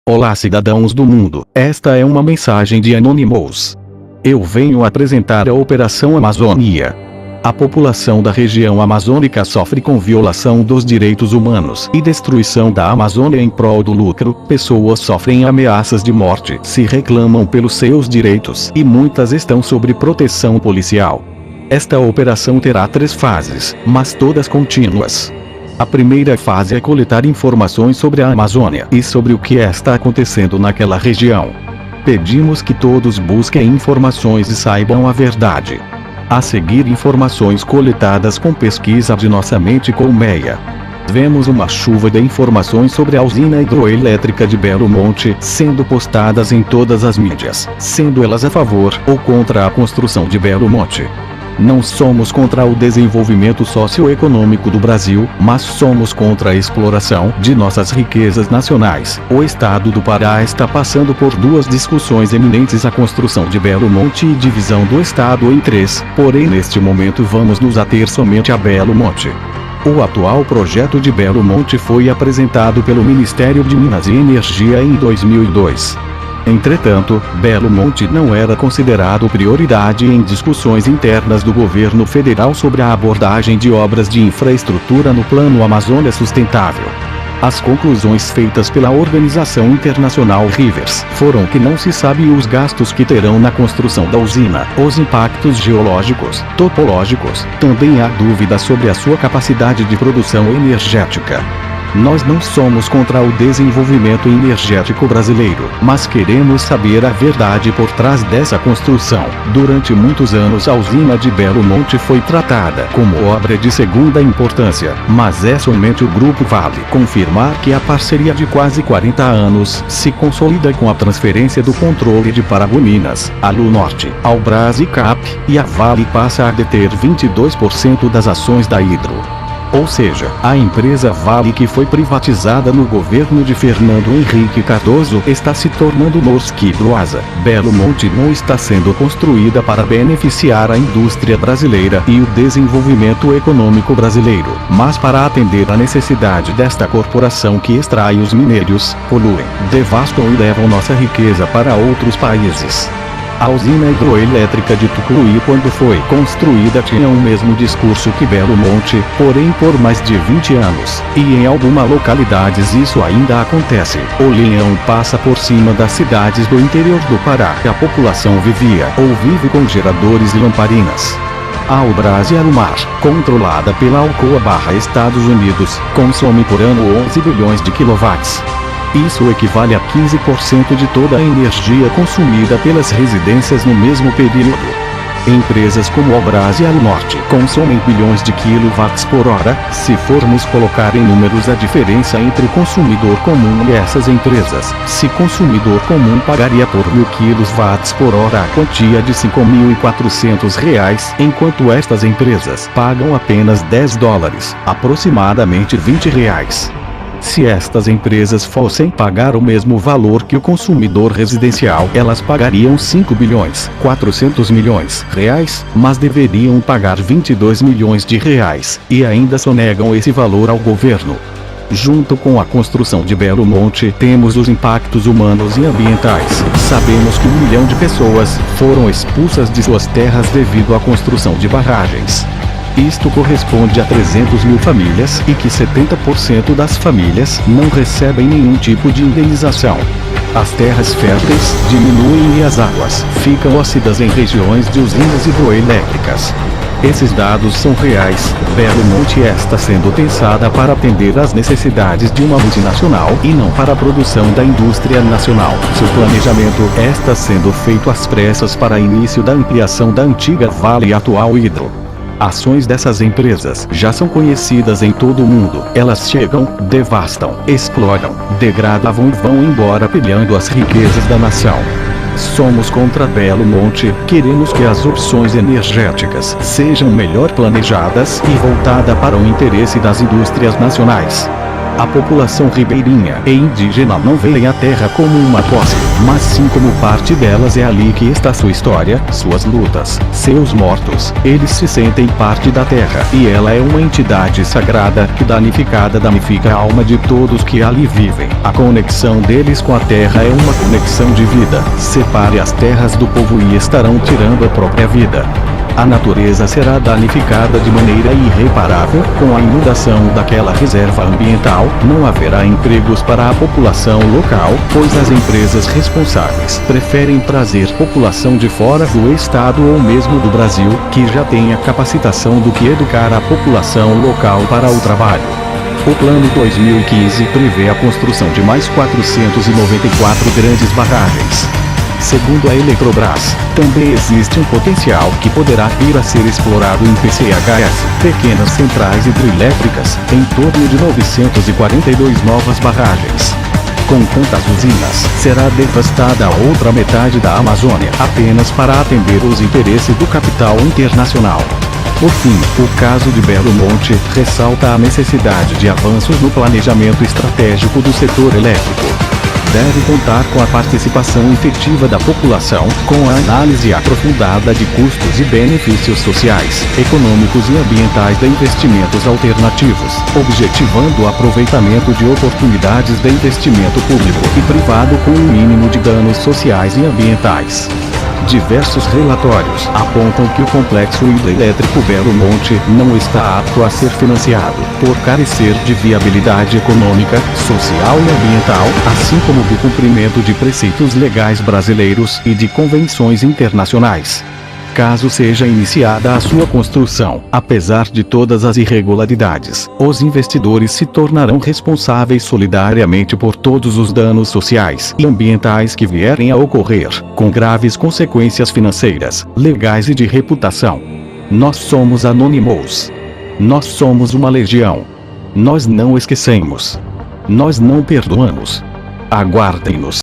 Olá, cidadãos do mundo, esta é uma mensagem de Anonymous. Eu venho apresentar a Operação Amazônia. A população da região amazônica sofre com violação dos direitos humanos e destruição da Amazônia em prol do lucro. Pessoas sofrem ameaças de morte, se reclamam pelos seus direitos e muitas estão sob proteção policial. Esta operação terá 3 fases, mas todas contínuas. A primeira fase é coletar informações sobre a Amazônia e sobre o que está acontecendo naquela região. Pedimos que todos busquem informações e saibam a verdade. A seguir, informações coletadas com pesquisa de nossa mente colmeia. Vemos uma chuva de informações sobre a usina hidroelétrica de Belo Monte sendo postadas em todas as mídias, sendo elas a favor ou contra a construção de Belo Monte. Não somos contra o desenvolvimento socioeconômico do Brasil, mas somos contra a exploração de nossas riquezas nacionais. O estado do Pará está passando por 2 discussões eminentes: a construção de Belo Monte e divisão do estado em 3, porém neste momento vamos nos ater somente a Belo Monte. O atual projeto de Belo Monte foi apresentado pelo Ministério de Minas e Energia em 2002. Entretanto, Belo Monte não era considerado prioridade em discussões internas do governo federal sobre a abordagem de obras de infraestrutura no Plano Amazônia Sustentável. As conclusões feitas pela organização internacional Rivers foram que não se sabe os gastos que terão na construção da usina, os impactos geológicos, topológicos, também há dúvidas sobre a sua capacidade de produção energética. Nós não somos contra o desenvolvimento energético brasileiro, mas queremos saber a verdade por trás dessa construção. Durante muitos anos a usina de Belo Monte foi tratada como obra de segunda importância, mas é somente o Grupo Vale confirmar que a parceria de quase 40 anos se consolida com a transferência do controle de Paragominas, Alunorte, ao Brasicap, e a Vale passa a deter 22% das ações da Hidro. Ou seja, a empresa Vale, que foi privatizada no governo de Fernando Henrique Cardoso, está se tornando Norsk Hydroasa. Belo Monte não está sendo construída para beneficiar a indústria brasileira e o desenvolvimento econômico brasileiro, mas para atender a necessidade desta corporação que extrai os minérios, poluem, devastam e levam nossa riqueza para outros países. A usina hidroelétrica de Tucuruí, quando foi construída, tinha o mesmo discurso que Belo Monte, porém por mais de 20 anos, e em algumas localidades isso ainda acontece. O leão passa por cima das cidades do interior do Pará. A população vivia ou vive com geradores e lamparinas. A Albras e Alumar, controlada pela Alcoa/Estados Unidos, consome por ano 11 bilhões de quilowatts. Isso equivale a 15% de toda a energia consumida pelas residências no mesmo período. Empresas como Albras e Alunorte consomem bilhões de quilowatts por hora. Se formos colocar em números a diferença entre o consumidor comum e essas empresas, se consumidor comum pagaria por 1000 quilowatts por hora a quantia de R$5.400, enquanto estas empresas pagam apenas $10, aproximadamente R$20. Se estas empresas fossem pagar o mesmo valor que o consumidor residencial, elas pagariam 5 bilhões, 400 milhões reais, mas deveriam pagar 22 milhões de reais, e ainda sonegam esse valor ao governo. Junto com a construção de Belo Monte, temos os impactos humanos e ambientais. Sabemos que 1 milhão de pessoas foram expulsas de suas terras devido à construção de barragens. Isto corresponde a 300 mil famílias e que 70% das famílias não recebem nenhum tipo de indenização. As terras férteis diminuem e as águas ficam ácidas em regiões de usinas hidroelétricas. Esses dados são reais. Belo Monte está sendo pensada para atender às necessidades de uma multinacional e não para a produção da indústria nacional. Seu planejamento está sendo feito às pressas para início da ampliação da antiga Vale e atual Hidro. Ações dessas empresas já são conhecidas em todo o mundo. Elas chegam, devastam, exploram, degradam e vão embora pilhando as riquezas da nação. Somos contra Belo Monte, queremos que as opções energéticas sejam melhor planejadas e voltadas para o interesse das indústrias nacionais. A população ribeirinha e indígena não veem a terra como uma posse, mas sim como parte delas. É ali que está sua história, suas lutas, seus mortos. Eles se sentem parte da terra, e ela é uma entidade sagrada que danifica a alma de todos que ali vivem. A conexão deles com a terra é uma conexão de vida. Separe as terras do povo e estarão tirando a própria vida. A natureza será danificada de maneira irreparável. Com a inundação daquela reserva ambiental, não haverá empregos para a população local, pois as empresas responsáveis preferem trazer população de fora do estado ou mesmo do Brasil, que já tem a capacitação do que educar a população local para o trabalho. O Plano 2015 prevê a construção de mais 494 grandes barragens. Segundo a Eletrobras, também existe um potencial que poderá vir a ser explorado em PCHs, pequenas centrais hidrelétricas, em torno de 942 novas barragens. Com tantas usinas, será devastada a outra metade da Amazônia apenas para atender os interesses do capital internacional. Por fim, o caso de Belo Monte ressalta a necessidade de avanços no planejamento estratégico do setor elétrico. Deve contar com a participação efetiva da população, com a análise aprofundada de custos e benefícios sociais, econômicos e ambientais de investimentos alternativos, objetivando o aproveitamento de oportunidades de investimento público e privado com um mínimo de danos sociais e ambientais. Diversos relatórios apontam que o complexo hidrelétrico Belo Monte não está apto a ser financiado, por carecer de viabilidade econômica, social e ambiental, assim como do cumprimento de preceitos legais brasileiros e de convenções internacionais. Caso seja iniciada a sua construção, apesar de todas as irregularidades, os investidores se tornarão responsáveis solidariamente por todos os danos sociais e ambientais que vierem a ocorrer, com graves consequências financeiras, legais e de reputação. Nós somos Anonymous. Nós somos uma legião. Nós não esquecemos. Nós não perdoamos. Aguardem-nos.